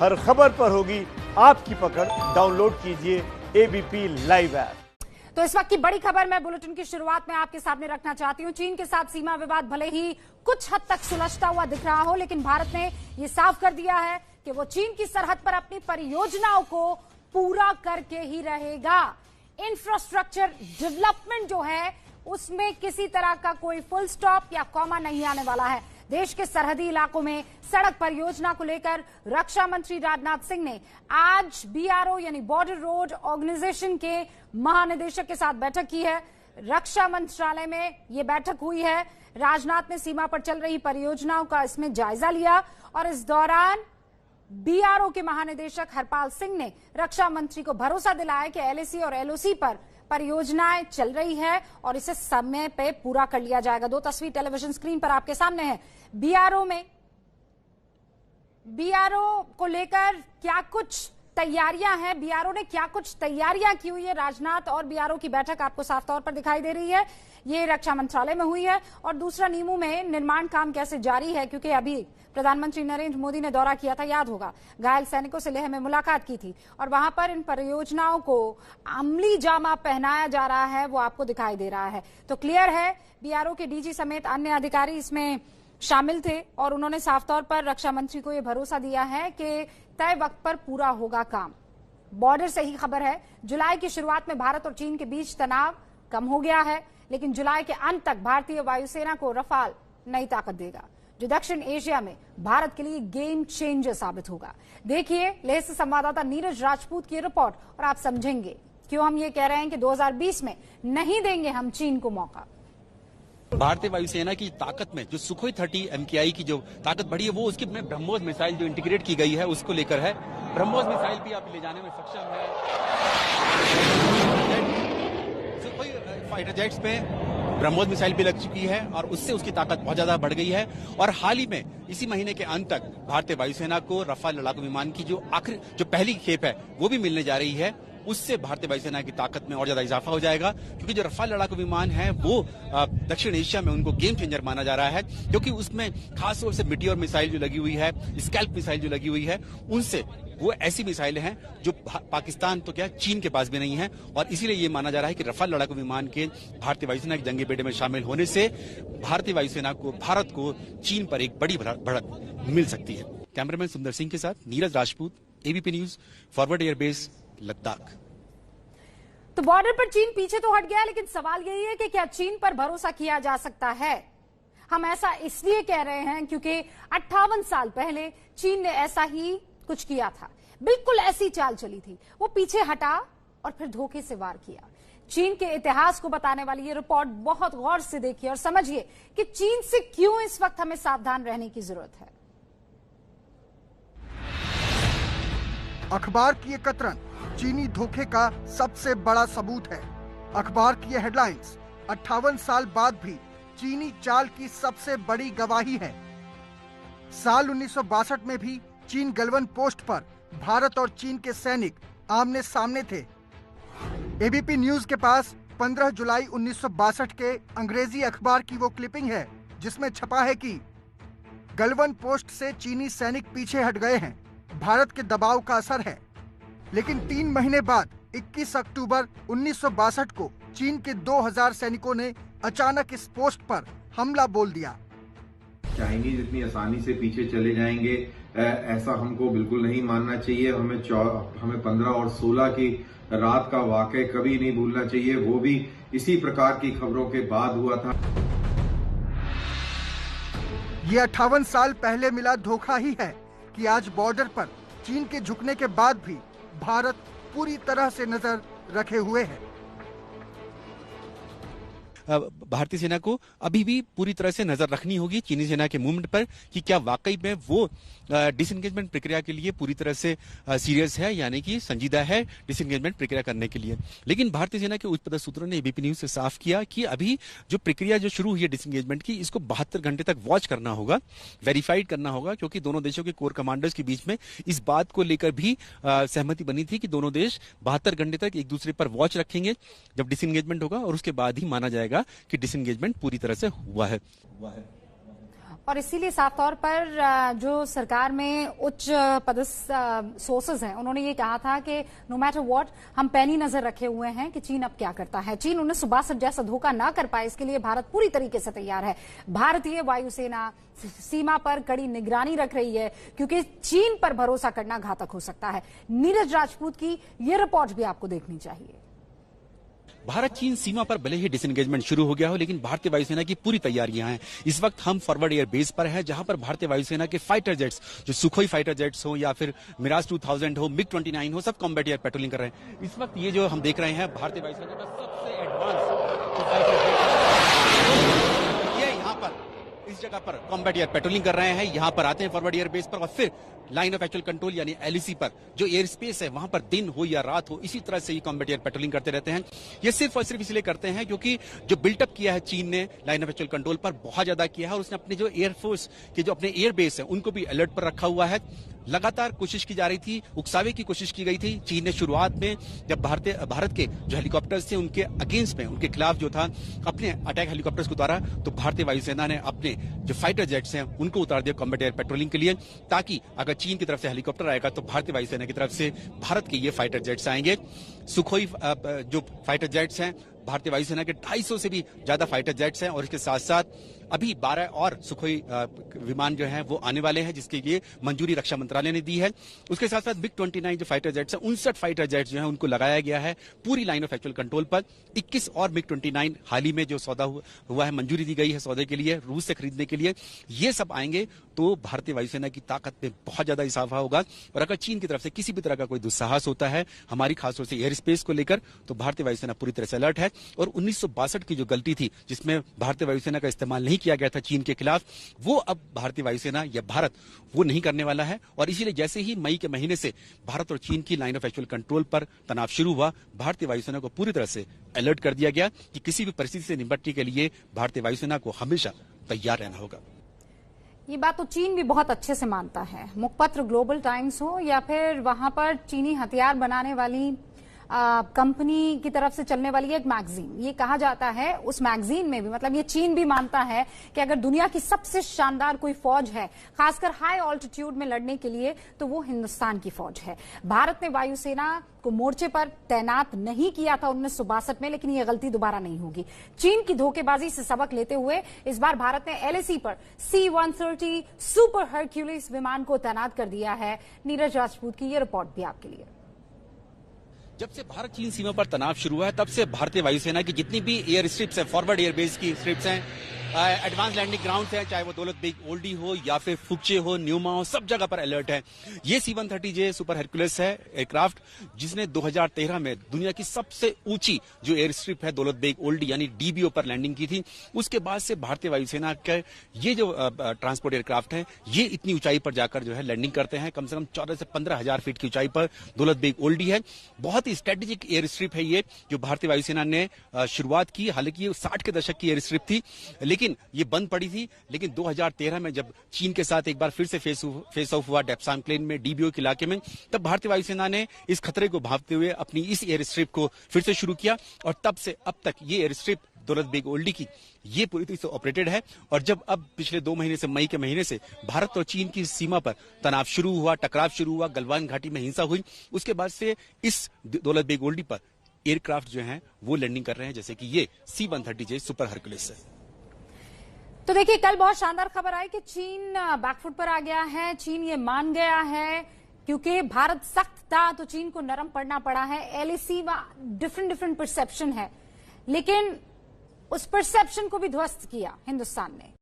हर खबर पर होगी आपकी पकड़। डाउनलोड कीजिए एबीपी लाइव ऐप। तो इस वक्त की बड़ी खबर मैं बुलेटिन की शुरुआत में आपके सामने रखना चाहती हूं। चीन के साथ सीमा विवाद भले ही कुछ हद तक सुलझता हुआ दिख रहा हो, लेकिन भारत ने यह साफ कर दिया है कि वो चीन की सरहद पर अपनी परियोजनाओं को पूरा करके ही रहेगा। इंफ्रास्ट्रक्चर डेवलपमेंट जो है उसमें किसी तरह का कोई फुल स्टॉप या कॉमा नहीं आने वाला है। देश के सरहदी इलाकों में सड़क परियोजना को लेकर रक्षा मंत्री राजनाथ सिंह ने आज बीआरओ यानी बॉर्डर रोड ऑर्गेनाइजेशन के महानिदेशक के साथ बैठक की है। रक्षा मंत्रालय में यह बैठक हुई है। राजनाथ ने सीमा पर चल रही परियोजनाओं का इसमें जायजा लिया और इस दौरान बीआरओ के महानिदेशक हरपाल सिंह ने रक्षा मंत्री को भरोसा दिलाया कि एलएसी और एलओसी पर परियोजनाएं चल रही है और इसे समय पे पूरा कर लिया जाएगा। दो तस्वीर टेलीविजन स्क्रीन पर आपके सामने है। बीआरओ को लेकर क्या कुछ तैयारियां हैं, बीआरओ ने क्या कुछ तैयारियां की हुई है। राजनाथ और बीआरओ की बैठक आपको साफ तौर पर दिखाई दे रही है। ये रक्षा मंत्रालय में हुई है। और दूसरा, नीमू में निर्माण काम कैसे जारी है, क्योंकि अभी प्रधानमंत्री नरेंद्र मोदी ने दौरा किया था, याद होगा, घायल सैनिकों से लेह में मुलाकात की थी और वहां पर इन परियोजनाओं को अमली जामा पहनाया जा रहा है, वो आपको दिखाई दे रहा है। तो क्लियर है, बीआरओ के डीजी समेत अन्य अधिकारी इसमें शामिल थे और उन्होंने साफ तौर पर रक्षा मंत्री को यह भरोसा दिया है कि तय वक्त पर पूरा होगा काम। बॉर्डर से ही खबर है, जुलाई की शुरुआत में भारत और चीन के बीच तनाव कम हो गया है, लेकिन जुलाई के अंत तक भारतीय वायुसेना को रफाल नई ताकत देगा, जो दक्षिण एशिया में भारत के लिए गेम चेंजर साबित होगा। देखिए लेह से संवाददाता नीरज राजपूत की रिपोर्ट और आप समझेंगे क्यों हम ये कह रहे हैं कि 2020 में नहीं देंगे हम चीन को मौका। भारतीय वायुसेना की ताकत में जो सुखोई 30 MKI की जो ताकत बढ़ी है, वो उसकी ब्रह्मोस मिसाइल जो इंटीग्रेट की गई है उसको लेकर है। ब्रह्मोस मिसाइल भी आप ले जाने में सक्षम है। सुखोई फाइटर जेट्स में ब्रह्मोस मिसाइल भी लग चुकी है और उससे उसकी ताकत बहुत ज्यादा बढ़ गई है। और हाल ही में इसी महीने के अंत तक भारतीय वायुसेना को रफाल लड़ाकू विमान की जो पहली खेप है वो भी मिलने जा रही है। उससे भारतीय वायुसेना की ताकत में और ज्यादा इजाफा हो जाएगा, क्योंकि जो रफाल लड़ाकू विमान है वो दक्षिण एशिया में उनको गेम चेंजर माना जा रहा है, क्योंकि उसमें खास तौर से मिटियोर मिसाइल जो लगी हुई है, स्कैल्प मिसाइल जो लगी हुई है, उनसे वो ऐसी मिसाइलें हैं जो पाकिस्तान तो क्या चीन के पास भी नहीं है। और इसीलिए ये माना जा रहा है कि रफाल लड़ाकू विमान के भारतीय वायुसेना के जंगी बेड़े में शामिल होने से भारतीय वायुसेना को, भारत को चीन पर एक बड़ी बढ़त मिल सकती है। कैमरामैन सुंदर सिंह के साथ Neeraj Rajput, ABP news, forward airbase, Ladakh. तो बॉर्डर पर चीन पीछे तो हट गया, लेकिन सवाल यही है कि क्या चीन पर भरोसा किया जा सकता है। हम ऐसा इसलिए कह रहे हैं क्योंकि 58 साल पहले चीन ने ऐसा ही कुछ किया था, बिल्कुल ऐसी चाल चली थी। वो पीछे हटा और फिर धोखे से वार किया। चीन के इतिहास को बताने वाली ये रिपोर्ट बहुत गौर से देखिए और समझिए कि चीन से क्यों इस वक्त हमें सावधान रहने की जरूरत है। अखबार की ये कतरन चीनी धोखे का सबसे बड़ा सबूत है। अखबार की ये हेडलाइंस 58 साल बाद भी चीनी चाल की सबसे बड़ी गवाही है। साल 1962 में भी चीन गलवान पोस्ट पर भारत और चीन के सैनिक आमने सामने थे। एबीपी न्यूज के पास 15 जुलाई 1962 के अंग्रेजी अखबार की वो क्लिपिंग है जिसमें छपा है कि गलवान पोस्ट से चीनी सैनिक पीछे हट गए हैं, भारत के दबाव का असर है। लेकिन 3 महीने बाद 21 अक्टूबर 1962 को चीन के 2000 सैनिकों ने अचानक इस पोस्ट पर हमला बोल दिया। चाइनीज इतनी आसानी से पीछे चले जाएंगे ऐसा हमको बिल्कुल नहीं मानना चाहिए। हमें 15 और 16 की रात का वाकया कभी नहीं भूलना चाहिए, वो भी इसी प्रकार की खबरों के बाद हुआ था। ये 58 साल पहले मिला धोखा ही है कि आज बॉर्डर पर चीन के झुकने के बाद भी भारत पूरी तरह से नजर रखे हुए है। भारतीय सेना को अभी भी पूरी तरह से नजर रखनी होगी चीनी सेना के मूवमेंट पर कि क्या वाकई में वो डिसएंगेजमेंट प्रक्रिया के लिए पूरी तरह से सीरियस है, यानी कि संजीदा है डिसएंगेजमेंट प्रक्रिया करने के लिए। लेकिन भारतीय सेना के उच्च पदस्थ सूत्रों ने एबीपी न्यूज से साफ किया कि अभी जो प्रक्रिया जो शुरू हुई है डिसएंगेजमेंट की, इसको 72 घंटे तक वॉच करना होगा, वेरीफाइड करना होगा, क्योंकि दोनों देशों के कोर कमांडर्स के बीच में इस बात को लेकर भी सहमति बनी थी कि दोनों देश 72 घंटे तक एक दूसरे पर वॉच रखेंगे जब डिसएंगेजमेंट होगा, और उसके बाद ही माना जाएगा कि डिसएंगेजमेंट पूरी तरह से हुआ है। और इसीलिए साफ तौर पर जो सरकार में उच्च पदस्थ सोर्सेज हैं, उन्होंने ये कहा था कि नो मैटर व्हाट, हम पैनी नजर रखे हुए हैं कि चीन अब क्या करता है। चीन 1962 जैसा धोखा ना कर पाए, इसके लिए भारत पूरी तरीके से तैयार है। भारतीय वायुसेना सीमा पर कड़ी निगरानी रख रही है, क्योंकि चीन पर भरोसा करना घातक हो सकता है। नीरज राजपूत की ये रिपोर्ट भी आपको देखनी चाहिए। भारत चीन सीमा पर भले ही डिसएंगेजमेंट शुरू हो गया हो, लेकिन भारतीय वायुसेना की पूरी तैयारियां हैं। इस वक्त हम फॉरवर्ड एयर बेस पर हैं, जहां पर भारतीय वायुसेना के फाइटर जेट्स, जो सुखोई फाइटर जेट्स हो या फिर मिराज 2000 हो, MiG-29 हो, सब कॉम्बैट एयर पेट्रोलिंग कर रहे हैं। इस वक्त ये जो हम देख रहे हैं भारतीय वायुसेना का सबसे एडवांस फाइटर जेट, ये यहाँ पर इस जगह पर कॉम्बैट एयर पेट्रोलिंग कर रहे हैं। यहां पर आते हैं फॉरवर्ड एयर बेस पर और फिर लाइन ऑफ एक्चुअल कंट्रोल यानी LEC पर जो एयर स्पेस है, वहां पर दिन हो या रात हो, इसी तरह से ये कॉम्बैट एयर पेट्रोलिंग करते रहते हैं। ये सिर्फ और सिर्फ इसलिए करते हैं क्योंकि जो बिल्टअप किया है चीन ने लाइन ऑफ एक्चुअल कंट्रोल पर, बहुत ज्यादा किया है और उसने अपने जो एयरफोर्स के जो अपने एयर बेस है उनको भी अलर्ट पर रखा हुआ है। लगातार कोशिश की जा रही थी, उकसावे की कोशिश की गई थी। चीन ने शुरुआत में जब भारत के जो हेलीकॉप्टर्स थे उनके अगेंस्ट में, उनके खिलाफ जो था अपने अटैक हेलीकॉप्टर्स को उतारा, तो भारतीय वायुसेना ने अपने जो फाइटर जेट्स हैं उनको उतार दिया कॉम्बैट एयर पेट्रोलिंग के लिए, ताकि अगर चीन की तरफ से हेलीकॉप्टर आएगा तो भारतीय वायुसेना की तरफ से भारत के ये फाइटर जेट्स आएंगे। सुखोई जो फाइटर जेट्स हैं, भारतीय वायुसेना के 250 से भी ज्यादा फाइटर जेट्स हैं और इसके साथ साथ अभी 12 और सुखोई विमान जो हैं वो आने वाले हैं, जिसके लिए मंजूरी रक्षा मंत्रालय ने दी है। उसके साथ साथ MiG-29 जो फाइटर जेट्स हैं, 59 फाइटर जेट्स जो हैं उनको लगाया गया है पूरी लाइन ऑफ एक्चुअल कंट्रोल पर। 21 और MiG-29 हाल ही में जो सौदा हुआ है, मंजूरी दी गई है सौदे के लिए, रूस से खरीदने के लिए। ये सब आएंगे तो भारतीय वायुसेना की ताकत में बहुत ज्यादा इजाफा होगा। और अगर चीन की तरफ से किसी भी तरह का कोई दुस्साहस होता है हमारी खासतौर से एयर स्पेस को लेकर, तो भारतीय वायुसेना पूरी तरह से अलर्ट है। और 1962 की जो गलती थी जिसमें भारतीय वायुसेना का इस्तेमाल नहीं किया गया था चीन के खिलाफ, वो अब भारतीय वायुसेना या भारत वो नहीं करने वाला है। और इसीलिए जैसे ही मई के महीने से भारत और चीन की लाइन ऑफ एक्चुअल कंट्रोल पर तनाव शुरू हुआ, भारतीय वायुसेना को पूरी तरह से अलर्ट कर दिया गया कि किसी भी परिस्थिति से निपटने के लिए भारतीय वायुसेना को हमेशा तैयार रहना होगा। ये बात तो चीन भी बहुत अच्छे से मानता है। मुखपत्र ग्लोबल टाइम्स हो या फिर वहां पर चीनी हथियार बनाने वाली कंपनी की तरफ से चलने वाली एक मैगजीन, ये कहा जाता है उस मैगजीन में भी, मतलब ये चीन भी मानता है कि अगर दुनिया की सबसे शानदार कोई फौज है, खासकर हाई ऑल्टीट्यूड में लड़ने के लिए, तो वो हिंदुस्तान की फौज है। भारत ने वायुसेना को मोर्चे पर तैनात नहीं किया था 1962 में, लेकिन ये गलती दोबारा नहीं होगी। चीन की धोखेबाजी से सबक लेते हुए इस बार भारत ने LAC पर C-130 सुपर हरक्यूलिस विमान को तैनात कर दिया है। नीरज राजपूत की ये रिपोर्ट भी आपके लिए। जब से भारत चीन सीमा पर तनाव शुरू हुआ है, तब से भारतीय वायुसेना की जितनी भी एयर स्ट्रिप्स हैं, फॉरवर्ड एयर बेस की स्ट्रिप्स हैं, एडवांस लैंडिंग ग्राउंड है, चाहे वो दौलत बेग ओल्डी हो या फिर फुक्चे हो, न्यूमा हो, सब जगह पर अलर्ट है। ये C-130J सुपर हरक्यूलिस है एयरक्राफ्ट, जिसने 2013 में दुनिया की सबसे ऊंची जो एयर स्ट्रिप है दौलत बेग ओल्डी यानी DBO पर लैंडिंग की थी। उसके बाद से भारतीय वायुसेना के ये जो ट्रांसपोर्ट एयरक्राफ्ट है, ये इतनी ऊंचाई पर जाकर जो है लैंडिंग करते हैं। कम से कम 14 से 15,000 फीट की ऊंचाई पर दौलत बेग ओल्डी है। बहुत ही स्ट्रेटेजिक एयर स्ट्रिप है ये, जो भारतीय वायुसेना ने शुरुआत की। हालांकि ये 60 के दशक की एयर स्ट्रिप थी, लेकिन ये बंद पड़ी थी। लेकिन 2013 में जब चीन के साथ एक बार फिर से फेस ऑफ हुआ डेप्सांग प्लेन में, DBO के इलाके में, तब भारतीय वायुसेना ने इस खतरे को भांपते हुए अपनी इस एयर स्ट्रिप को फिर से शुरू किया। और तब से अब तक ये एयर स्ट्रिप दौलत बेग ओल्डी की ये पूरी तरह से ऑपरेटेड है। और जब अब पिछले 2 महीने से, मई के महीने से भारत और चीन की सीमा पर तनाव शुरू हुआ, टकराव शुरू हुआ, गलवान घाटी में हिंसा हुई, उसके बाद से इस दौलत बेग ओल्डी पर एयरक्राफ्ट जो हैं वो लैंडिंग कर रहे हैं, जैसे कि ये C-130J सुपर हरक्यूलिस है। तो देखिए, कल बहुत शानदार खबर आई कि चीन बैकफुट पर आ गया है। चीन ये मान गया है, क्योंकि भारत सख्त था तो चीन को नरम पड़ना पड़ा है। LAC में डिफरेंट परसेप्शन है, लेकिन उस परसेप्शन को भी ध्वस्त किया हिंदुस्तान ने।